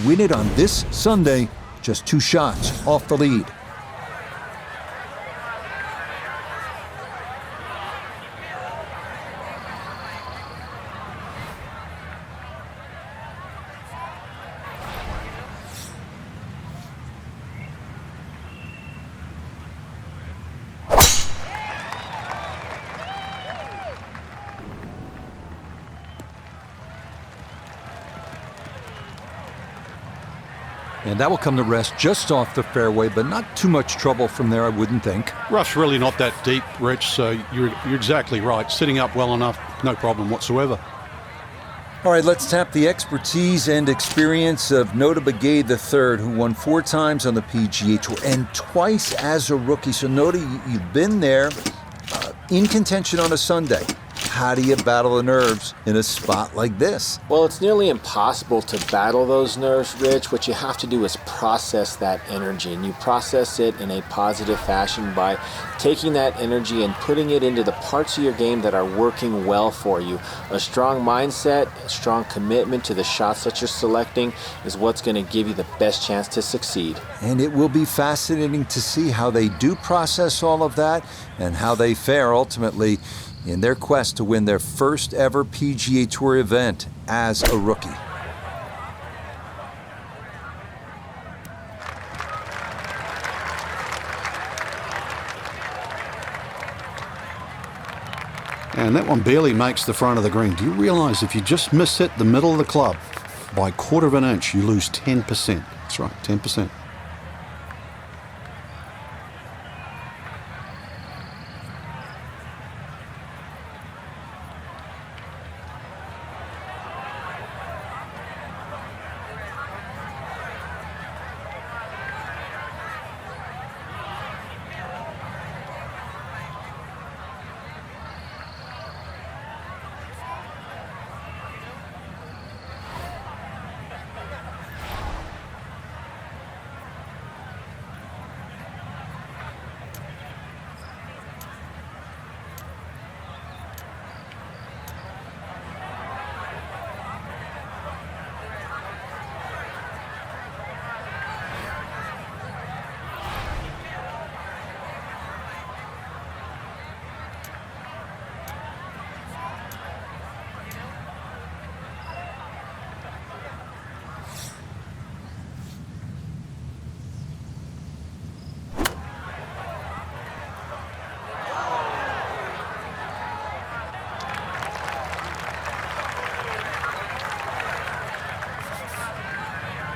win it on this Sunday, just 2 shots off the lead. And that will come to rest just off the fairway, but not too much trouble from there, I wouldn't think. Rough's really not that deep, Rich, so you're exactly right. Sitting up well enough, no problem whatsoever. All right, let's tap the expertise and experience of Nota Begay III, who won 4 times on the PGA Tour and twice as a rookie. So Nota, you've been there in contention on a Sunday. How do you battle the nerves in a spot like this? Well, it's nearly impossible to battle those nerves, Rich. What you have to do is process that energy, and you process it in a positive fashion by taking that energy and putting it into the parts of your game that are working well for you. A strong mindset, a strong commitment to the shots that you're selecting is what's going to give you the best chance to succeed. And it will be fascinating to see how they do process all of that and how they fare ultimately in their quest to win their first ever PGA Tour event as a rookie. And that one barely makes the front of the green. Do you realize if you just miss hit the middle of the club by 1/4 of an inch, you lose 10%? That's right, 10%.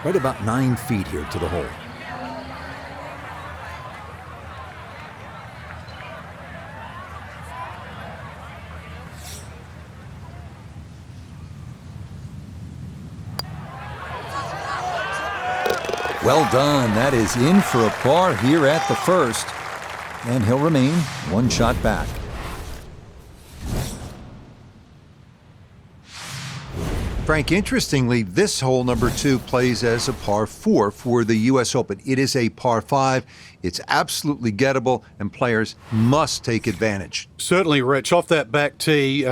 Right about 9 feet here to the hole. Well done. That is in for a par here at the first. And he'll remain 1 shot back. Frank, interestingly, this hole number 2 plays as a par 4 for the U.S. Open. It is a par 5. It's absolutely gettable, and players must take advantage. Certainly, Rich. Off that back tee,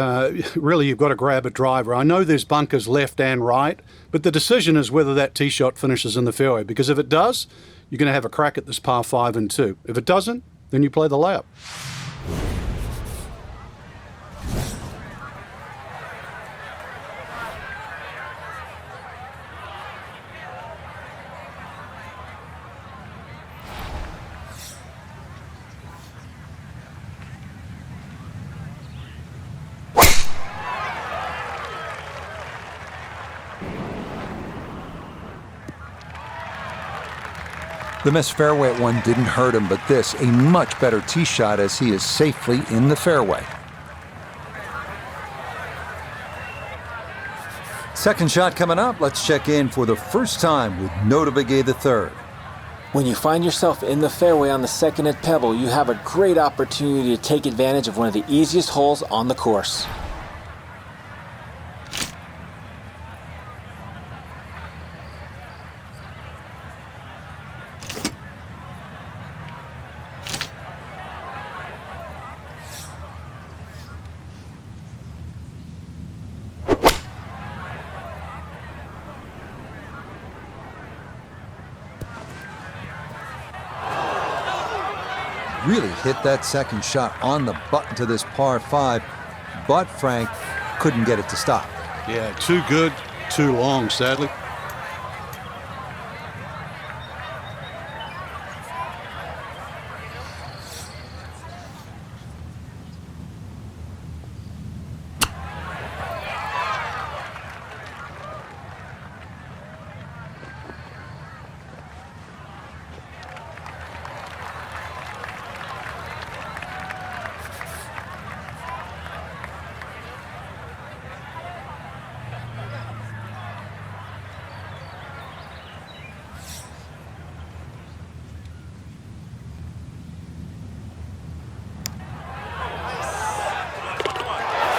really you've got to grab a driver. I know there's bunkers left and right, but the decision is whether that tee shot finishes in the fairway, because if it does, you're going to have a crack at this par 5 and 2. If it doesn't, then you play the layup. The missed fairway at 1 didn't hurt him, but this, a much better tee shot as he is safely in the fairway. Second shot coming up. Let's check in for the first time with Nota Begay III. When you find yourself in the fairway on the second at Peble, you have a great opportunity to take advantage of one of the easiest holes on the course. really hit that second shot on the button to this par 5, but Frank couldn't get it to stop. Yeah, too good, too long, sadly.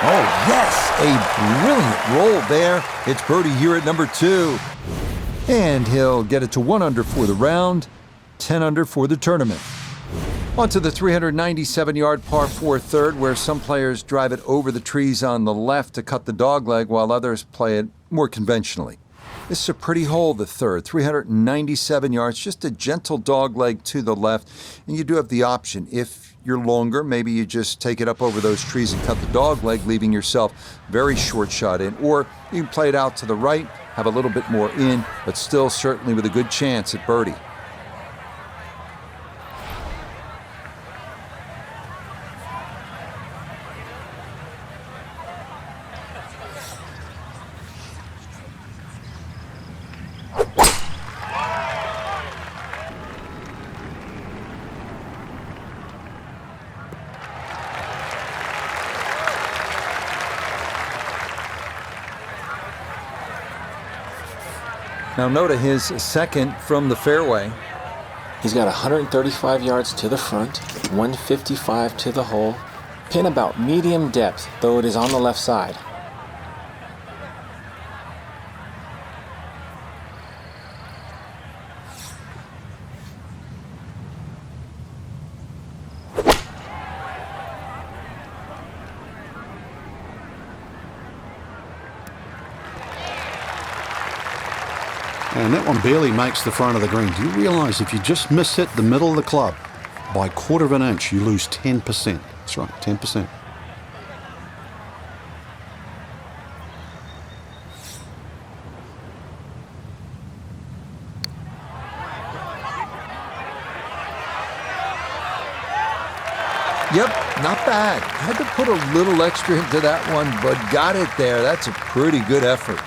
Oh, yes, a brilliant roll there. It's birdie here at number 2. And he'll get it to 1 under for the round, 10 under for the tournament. On to the 397-yard par 4 third, where some players drive it over the trees on the left to cut the dogleg, while others play it more conventionally. This is a pretty hole, the third, 397 yards, just a gentle dogleg to the left. And you do have the option, if you're longer, maybe you just take it up over those trees and cut the dogleg, leaving yourself very short shot in. Or you can play it out to the right, have a little bit more in, but still certainly with a good chance at birdie. Now Noda, his second from the fairway. He's got 135 yards to the front, 155 to the hole. Pin about medium depth, though it is on the left side. And that one barely makes the front of the green. Do you realize if you just miss hit the middle of the club by a quarter of an inch, you lose 10%? That's right, 10%. Yep, not bad. Had to put a little extra into that one, but got it there. That's a pretty good effort.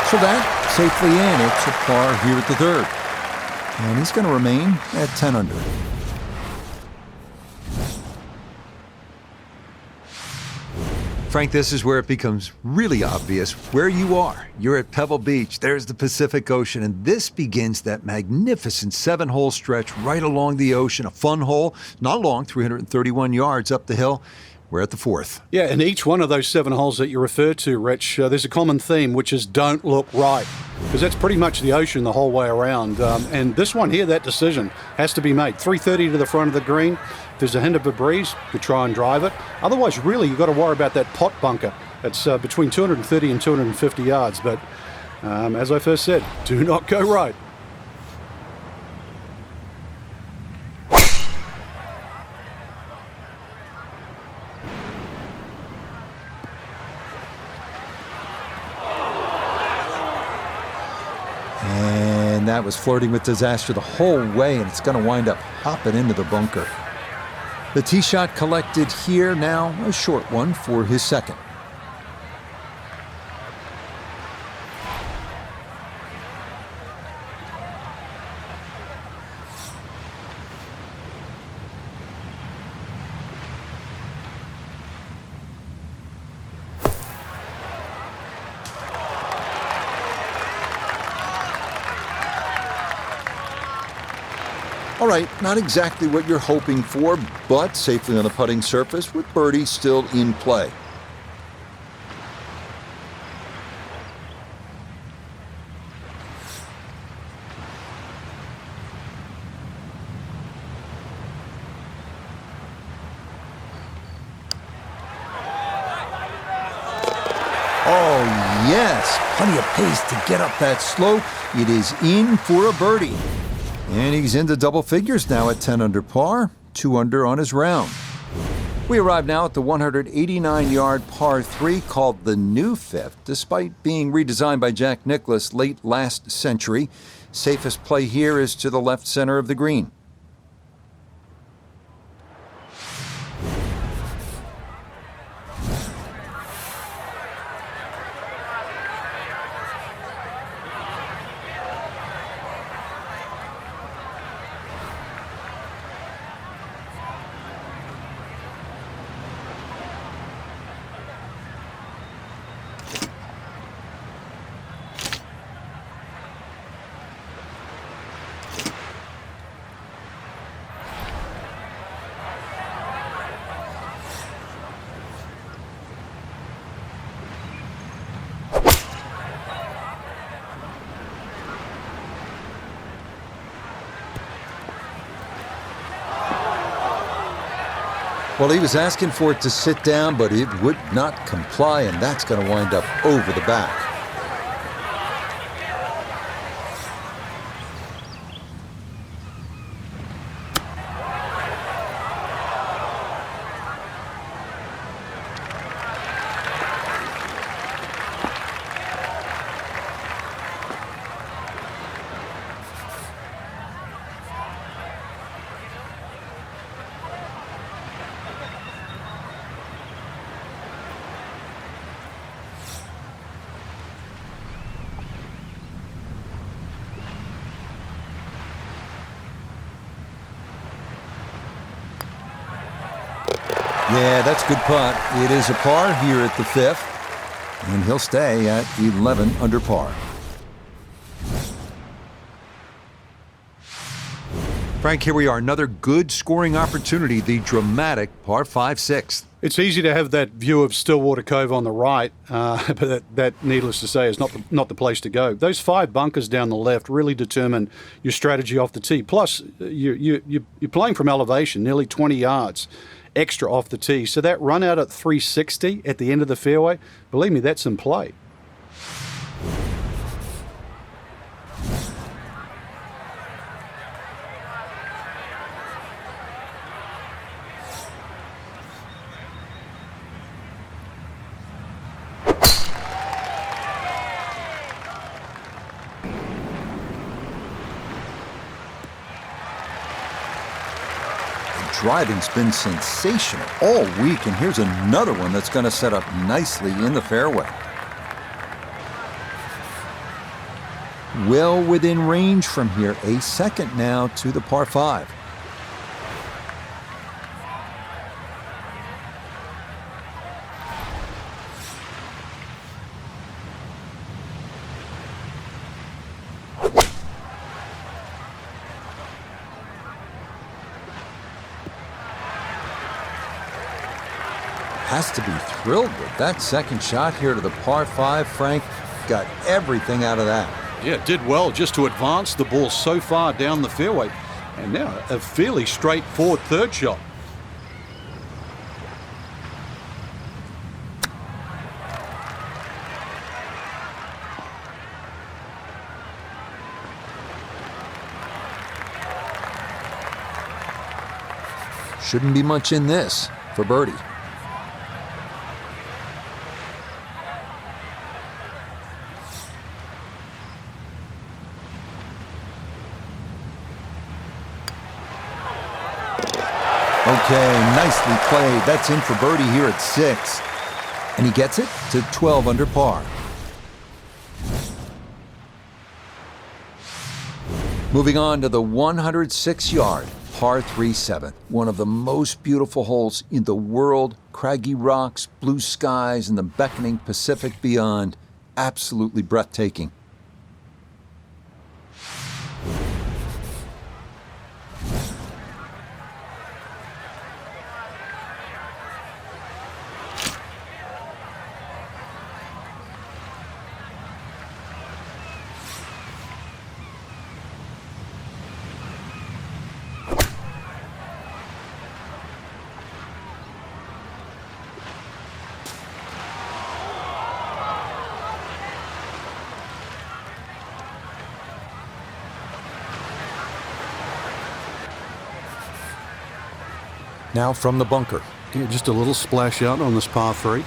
So that safely in. It's a par here at the third. And he's going to remain at 10 under. Frank, this is where it becomes really obvious where you are. You're at Pebble Beach. There's the Pacific Ocean, and this begins that magnificent 7-hole stretch right along the ocean. A fun hole, not long, 331 yards up the hill. We're at the fourth. Yeah, and each one of those 7 holes that you refer to, Rich, there's a common theme, which is don't look right, because that's pretty much the ocean the whole way around. And this one here, that decision has to be made. 330 to the front of the green. If there's a hint of a breeze, you try and drive it. Otherwise, really, you've got to worry about that pot bunker. It's between 230 and 250 yards. But as I first said, do not go right. And that was flirting with disaster the whole way, and it's going to wind up hopping into the bunker. The tee shot collected here, now a short one for his second. All right, not exactly what you're hoping for, but safely on the putting surface with birdie still in play. Yes, plenty of pace to get up that slope. It is in for a birdie. And he's into double figures now at 10 under par, 2 under on his round. We arrive now at the 189-yard par 3 called the New Fifth. Despite being redesigned by Jack Nicklaus late last century, safest play here is to the left center of the green. Well, he was asking for it to sit down, but it would not comply, and that's going to wind up over the back. Yeah, that's a good putt. It is a par here at the 5th, and he'll stay at 11 under par. Frank, here we are, another good scoring opportunity, the dramatic par 5 6th. It's easy to have that view of Stillwater Cove on the right, but that, needless to say, is not the place to go. Those 5 bunkers down the left really determine your strategy off the tee. Plus, you're playing from elevation, nearly 20 yards extra off the tee. So that run out at 360 at the end of the fairway, believe me, that's in play. Driving's been sensational all week, and here's another one that's going to set up nicely in the fairway. Well within range from here, a second now to the par 5. Has to be thrilled with that second shot here to the par 5. Frank got everything out of that. Yeah, did well just to advance the ball so far down the fairway. And now a fairly straightforward third shot. Shouldn't be much in this for birdie. Okay, nicely played. That's in for birdie here at 6. And he gets it to 12 under par. Moving on to the 106-yard par 3-7. One of the most beautiful holes in the world. Craggy rocks, blue skies, and the beckoning Pacific beyond. Absolutely breathtaking. Now from the bunker. Yeah, just a little splash out on this par 3.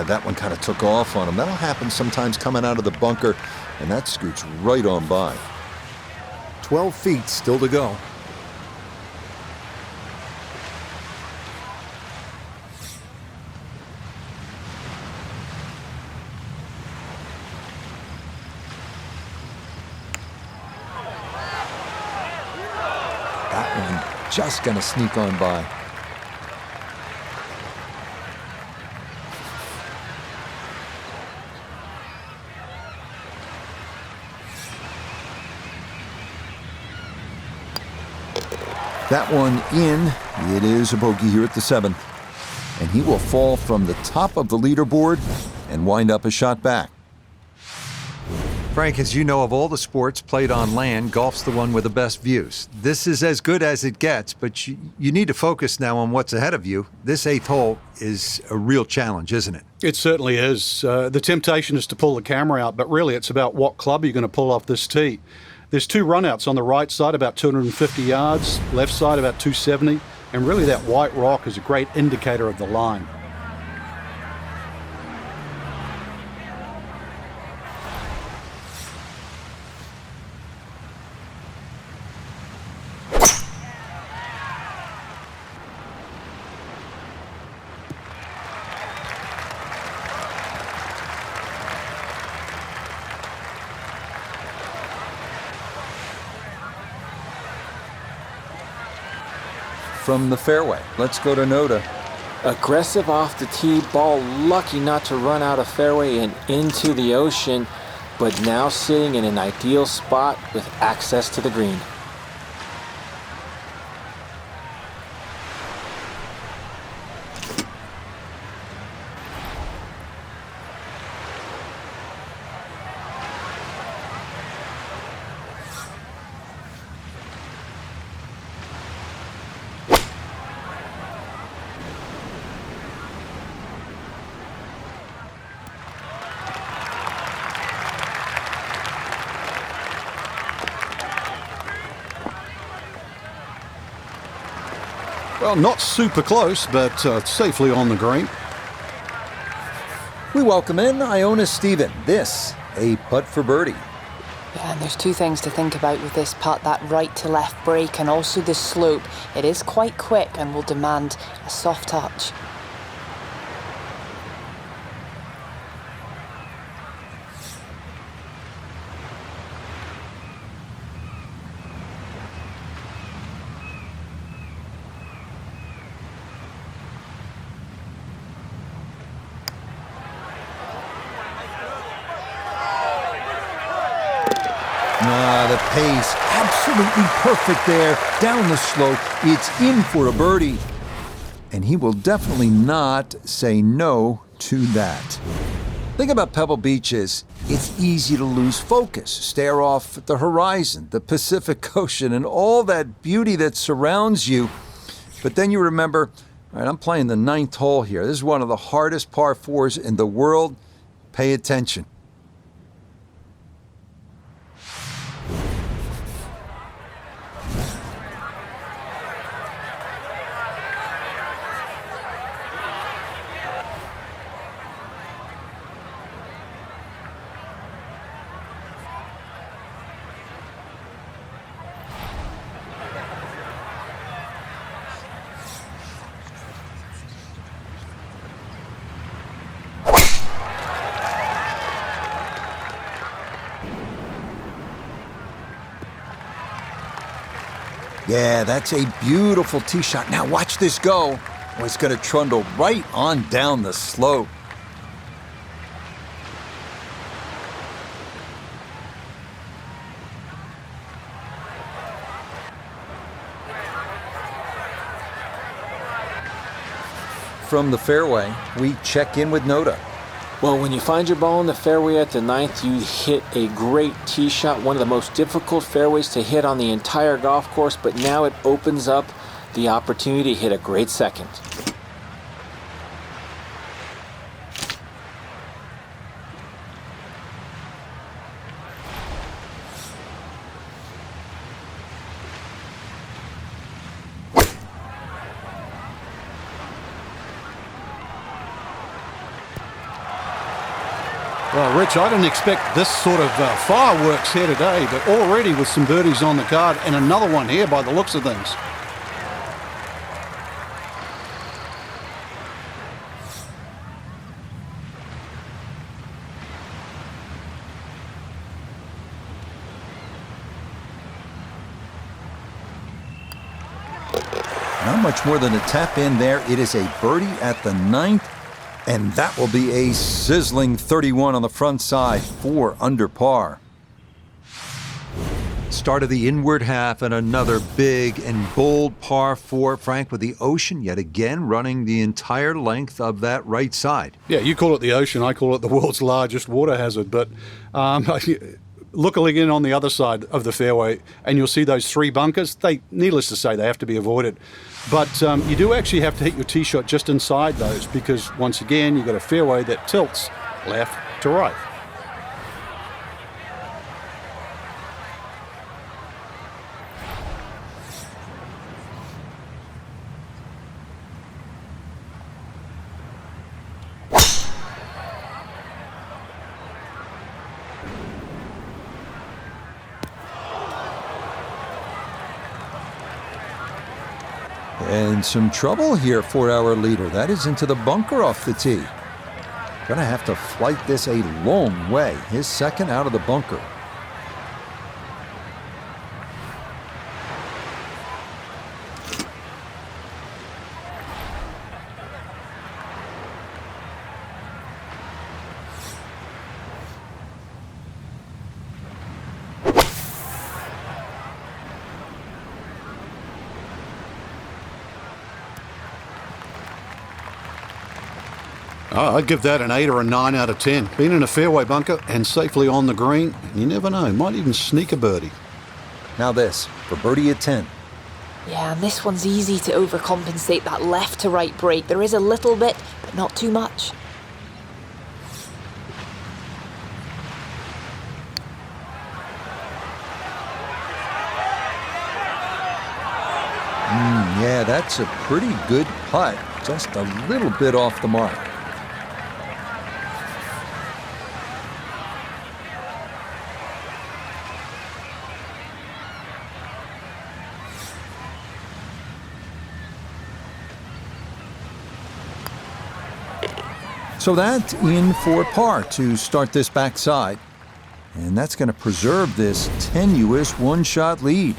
That one kind of took off on him. That'll happen sometimes coming out of the bunker, and that scoots right on by. 12 feet still to go. That one just gonna sneak on by. That one in. It is a bogey here at the 7th. And he will fall from the top of the leaderboard and wind up a shot back. Frank, as you know, of all the sports played on land, golf's the one with the best views. This is as good as it gets, but you need to focus now on what's ahead of you. This 8th hole is a real challenge, isn't it? It certainly is. The temptation is to pull the camera out, but really it's about what club you're going to pull off this tee. There's 2 runouts on the right side, about 250 yards, left side about 270, and really that white rock is a great indicator of the line. From the fairway, let's go to Noda. Aggressive off the tee, ball lucky not to run out of fairway and into the ocean, but now sitting in an ideal spot with access to the green. Well, not super close, but safely on the green. We welcome in Iona Stephen. This, a putt for birdie. Yeah, and there's 2 things to think about with this putt, that right to left break and also the slope. It is quite quick and will demand a soft touch. The pace, absolutely perfect there. Down the slope, it's in for a birdie. And he will definitely not say no to that. Thing about Pebble Beach is, it's easy to lose focus, stare off at the horizon, the Pacific Ocean, and all that beauty that surrounds you. But then you remember, all right, I'm playing the 9th hole here. This is one of the hardest par 4s in the world. Pay attention. Yeah, that's a beautiful tee shot. Now watch this go. Oh, it's going to trundle right on down the slope. From the fairway, we check in with Noda. Well, when you find your ball in the fairway at the 9th, you hit a great tee shot, one of the most difficult fairways to hit on the entire golf course, but now it opens up the opportunity to hit a great second. Well, Rich, I didn't expect this sort of fireworks here today, but already with some birdies on the card and another one here by the looks of things. Not much more than a tap in there. It is a birdie at the 9th, and that will be a sizzling 31 on the front side, 4 under par. Start of the inward half and another big and bold par 4, Frank, with the ocean yet again running the entire length of that right side. Yeah, you call it the ocean, I call it the world's largest water hazard, but look again on the other side of the fairway and you'll see those 3 bunkers. Needless to say, they have to be avoided. But you do actually have to hit your tee shot just inside those because, once again, you've got a fairway that tilts left to right. And some trouble here for our leader. That is into the bunker off the tee. Gonna have to flight this a long way. His second out of the bunker. I'd give that an 8 or a 9 out of 10. Being in a fairway bunker and safely on the green, you never know, might even sneak a birdie. Now this, for birdie at 10. Yeah, and this one's easy to overcompensate that left to right break. There is a little bit, but not too much. Yeah, that's a pretty good putt. Just a little bit off the mark. So that in for par to start this backside. And that's going to preserve this tenuous one-shot lead.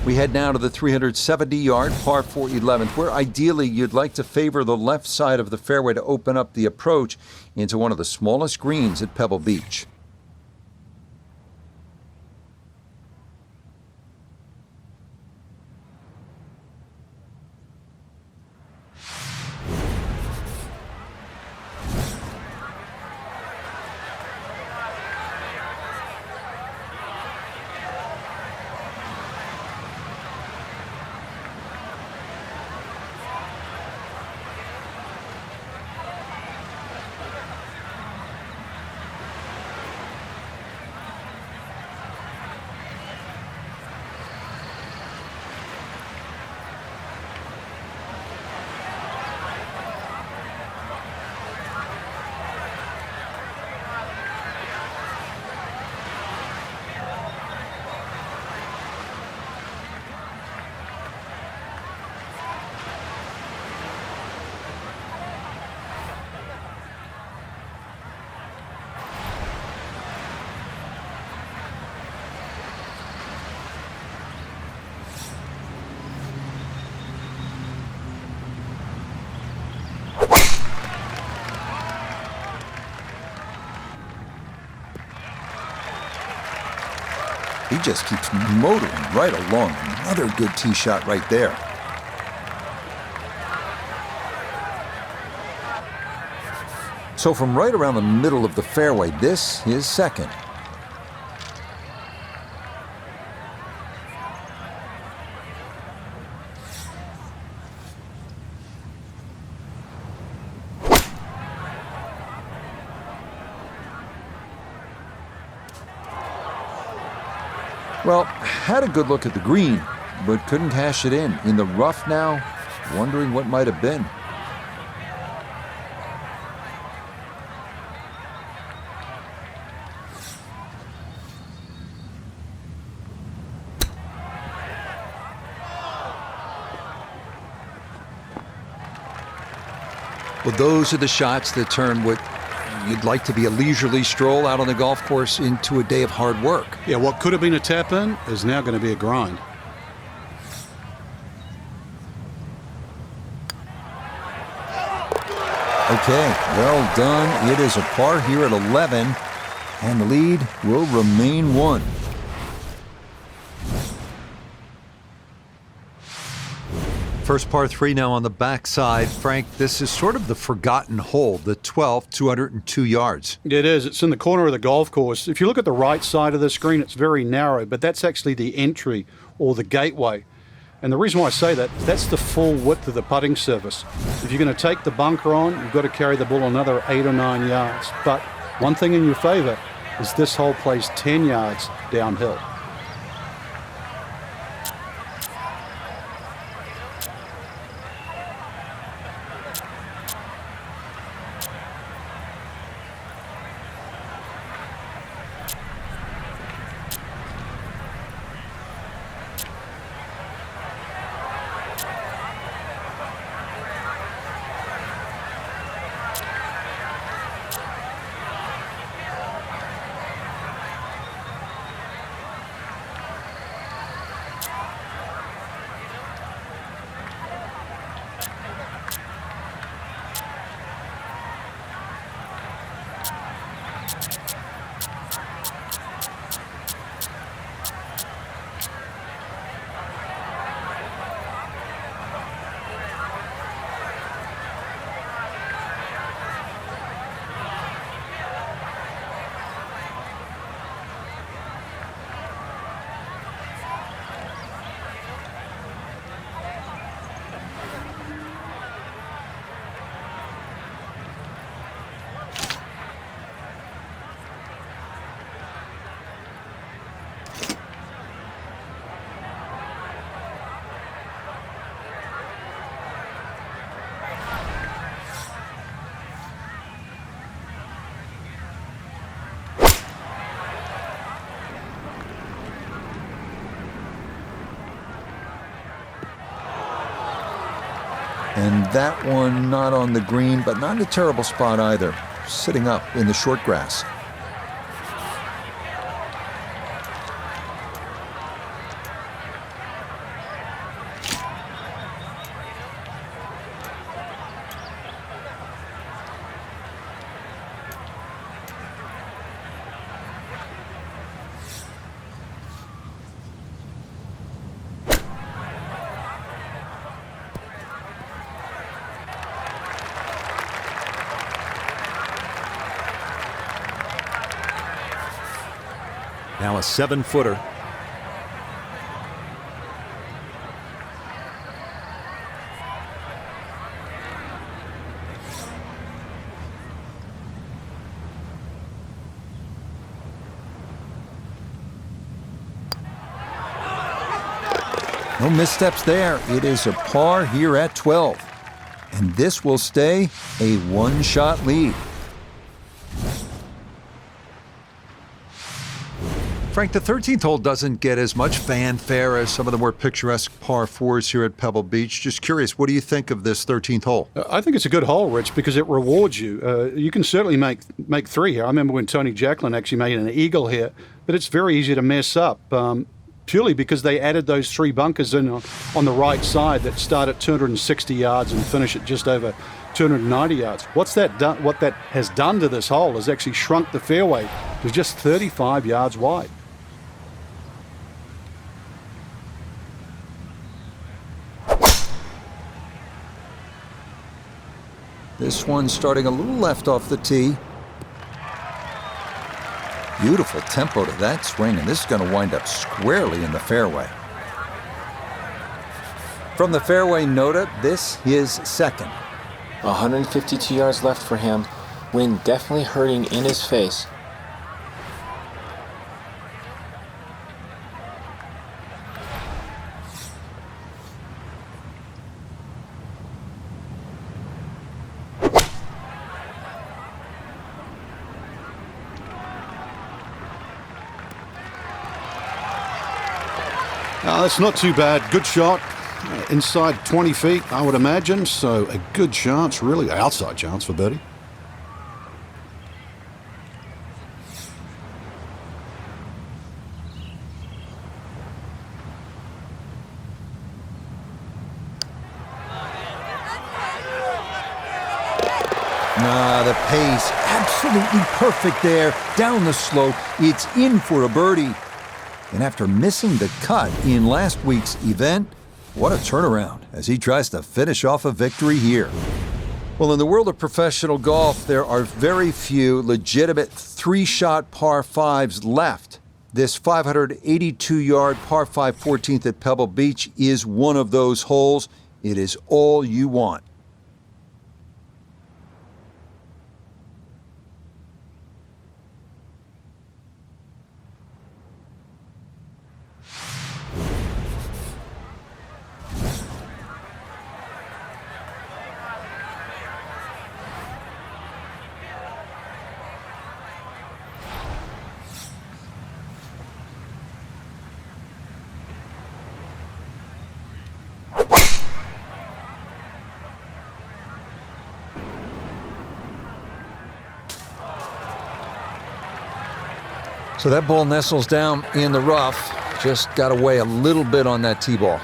We head now to the 370-yard par 4 11th, where ideally you'd like to favor the left side of the fairway to open up the approach into one of the smallest greens at Pebble Beach. He just keeps motoring right along. Another good tee shot right there. So from right around the middle of the fairway, this is second. Well, had a good look at the green, but couldn't cash it in. In the rough now, wondering what might have been. Well, those are the shots that turn what you'd like to be a leisurely stroll out on the golf course into a day of hard work. Yeah, what could have been a tap-in is now going to be a grind. Okay, well done. It is a par here at 11, and the lead will remain 1. First par 3 now on the backside. Frank, this is sort of the forgotten hole, the 12th, 202 yards. It is. It's in the corner of the golf course. If you look at the right side of the screen, it's very narrow, but that's actually the entry or the gateway. And the reason why I say that, that's the full width of the putting surface. If you're going to take the bunker on, you've got to carry the ball another 8 or 9 yards. But one thing in your favor is this hole plays 10 yards downhill. And that one not on the green, but not in a terrible spot either. Sitting up in the short grass. Now a 7-footer. No missteps there. It is a par here at 12. And this will stay a one-shot lead. Frank, the 13th hole doesn't get as much fanfare as some of the more picturesque par 4s here at Pebble Beach. Just curious, what do you think of this 13th hole? I think it's a good hole, Rich, because it rewards you. You can certainly make three here. I remember when Tony Jacklin actually made an eagle here, but it's very easy to mess up. Purely because they added those 3 bunkers in on the right side that start at 260 yards and finish at just over 290 yards. What that has done to this hole is actually shrunk the fairway to just 35 yards wide. This one starting a little left off the tee. Beautiful tempo to that swing, and this is going to wind up squarely in the fairway. From the fairway, Nota, this is second. 152 yards left for him. Wind definitely hurting in his face. That's not too bad. Good shot. Inside 20 feet, I would imagine. So a good chance, really outside chance for birdie. The pace, absolutely perfect there. Down the slope, it's in for a birdie. And after missing the cut in last week's event, what a turnaround as he tries to finish off a victory here. Well, in the world of professional golf, there are very few legitimate three-shot par fives left. This 582-yard par 5 14th at Pebble Beach is one of those holes. It is all you want. So that ball nestles down in the rough. Just got away a little bit on that tee ball.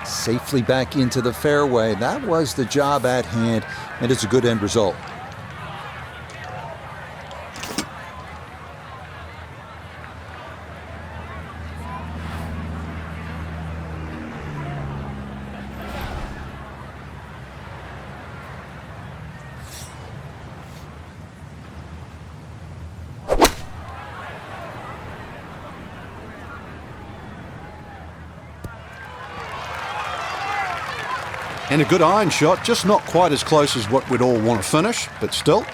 Safely back into the fairway. That was the job at hand, and it's a good end result. And a good iron shot, just not quite as close as what we'd all want to finish, but still.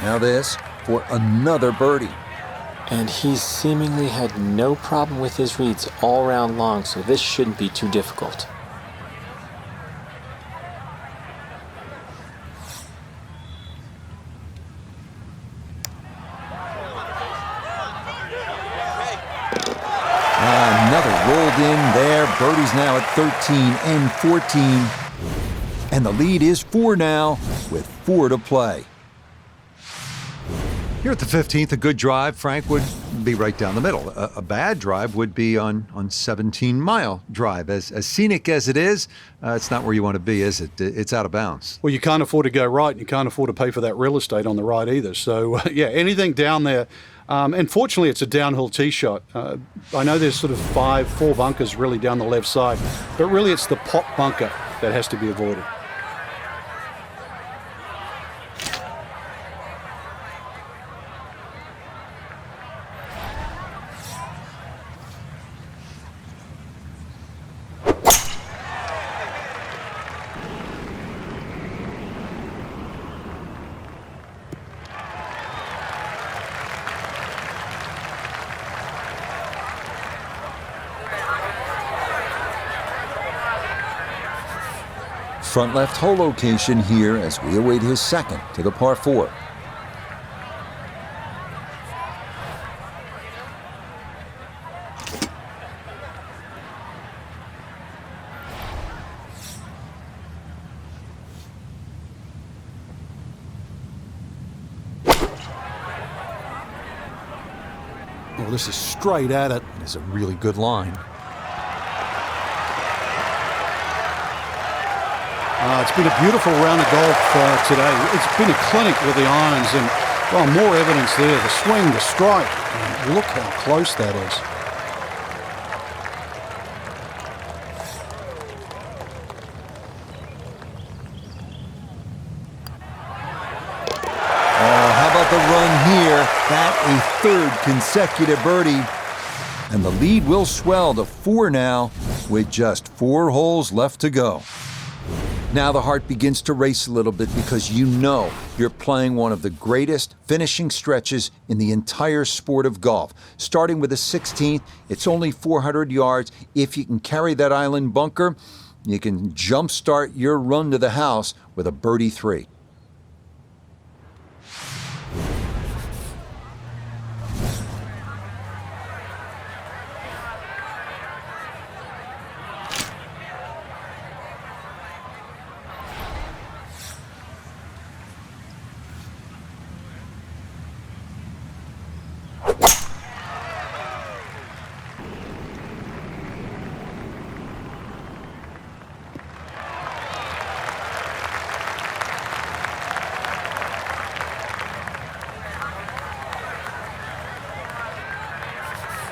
Now this for another birdie. And he's seemingly had no problem with his reads all round long, so this shouldn't be too difficult. Another rolled in there. Birdie's now at 13 and 14. And the lead is 4 now with 4 to play. Here at the 15th, a good drive, Frank, would be right down the middle. A bad drive would be on 17-mile drive. As scenic as it is, it's not where you want to be, is it? It's out of bounds. Well, you can't afford to go right, and you can't afford to pay for that real estate on the right either. So, yeah, anything down there. And fortunately, it's a downhill tee shot. I know there's sort of 4 bunkers really down the left side, but really it's the pop bunker that has to be avoided. Front left hole location here as we await his second to the par 4. Oh, this is straight at it. It's a really good line. It's been a beautiful round of golf today. It's been a clinic with the irons, and well, more evidence there. The swing, the strike. And look how close that is. Oh, how about the run here? That a third consecutive birdie. And the lead will swell to 4 now with just 4 holes left to go. Now the heart begins to race a little bit because you know you're playing one of the greatest finishing stretches in the entire sport of golf. Starting with the 16th, it's only 400 yards. If you can carry that island bunker, you can jumpstart your run to the house with a birdie 3.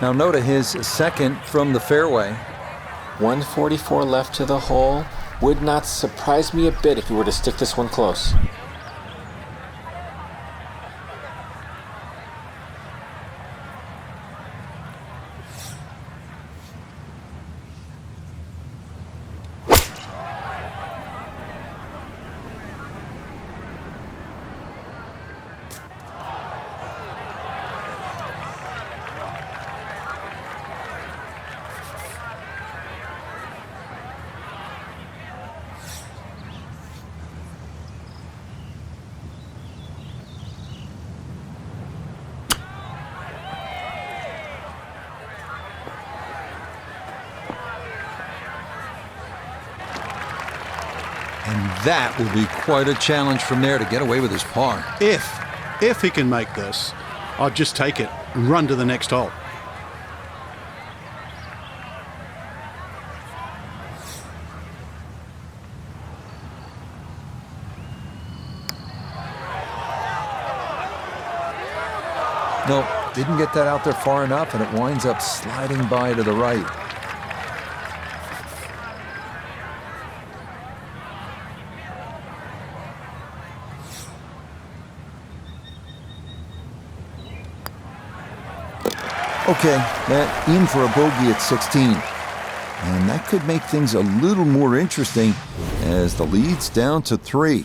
Now Noda his second from the fairway. 144 left to the hole. Would not surprise me a bit if you were to stick this one close. And that will be quite a challenge from there to get away with his par. If he can make this, I'd just take it and run to the next hole. No, didn't get that out there far enough, and it winds up sliding by to the right. Okay, in for a bogey at 16. And that could make things a little more interesting as the lead's down to 3.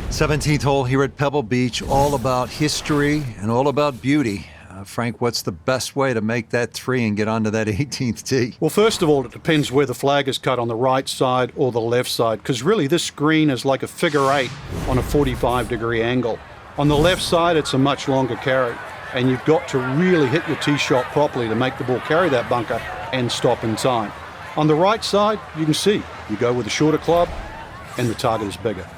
17th hole here at Pebble Beach, all about history and all about beauty. Frank, what's the best way to make that 3 and get onto that 18th tee? Well, first of all, it depends where the flag is cut, on the right side or the left side, because really this green is like a figure 8 on a 45-degree angle. On the left side, it's a much longer carry, and you've got to really hit your tee shot properly to make the ball carry that bunker and stop in time. On the right side, you can see, you go with a shorter club, and the target is bigger.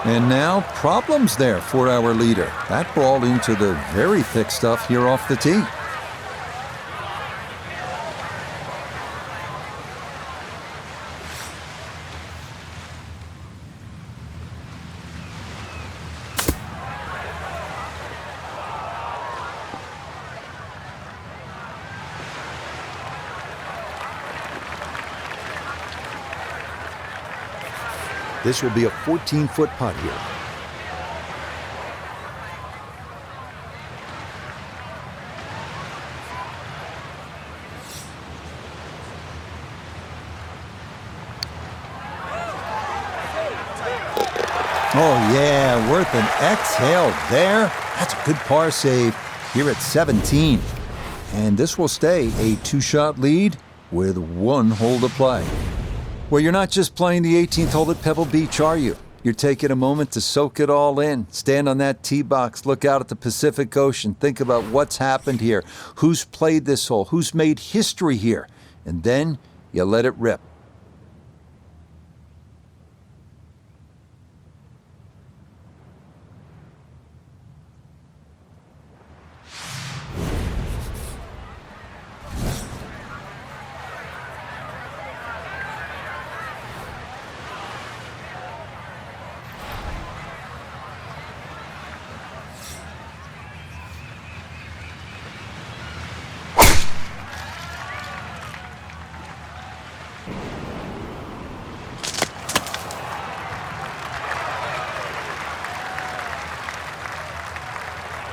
And now, problems there for our leader. That ball into the very thick stuff here off the tee. This will be a 14-foot putt here. Oh yeah, worth an exhale there. That's a good par save here at 17. And this will stay a 2-shot lead with 1 hole to play. Well, you're not just playing the 18th hole at Pebble Beach, are you? You're taking a moment to soak it all in. Stand on that tee box, look out at the Pacific Ocean, think about what's happened here, who's played this hole, who's made history here, and then you let it rip.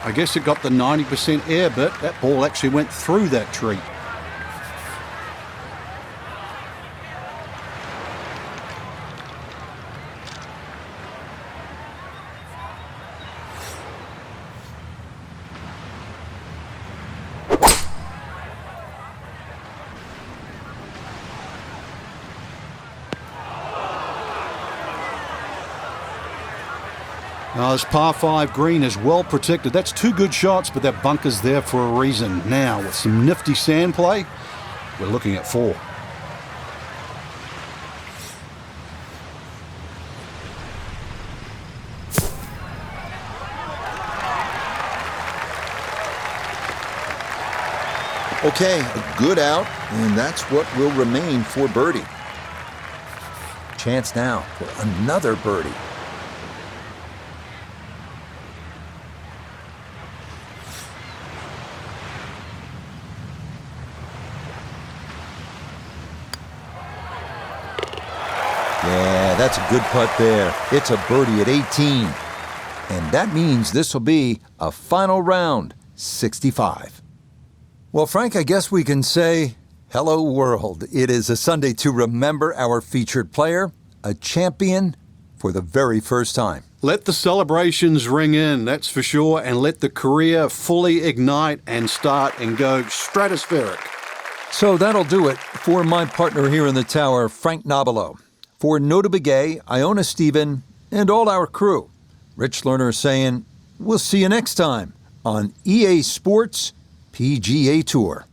I guess it got the 90% air bit. That ball actually went through that tree. Now this par 5 green is well protected. That's 2 good shots, but that bunker's there for a reason. Now, with some nifty sand play, we're looking at 4. Okay, a good out, and that's what will remain for birdie. Chance now for another birdie. Yeah, that's a good putt there. It's a birdie at 18. And that means this will be a final round, 65. Well, Frank, I guess we can say, hello world. It is a Sunday to remember our featured player, a champion for the very first time. Let the celebrations ring in, that's for sure, and let the career fully ignite and start and go stratospheric. So that'll do it for my partner here in the tower, Frank Nobilo. For Nota Begay, Iona Stephen, and all our crew, Rich Lerner saying, we'll see you next time on EA Sports PGA Tour.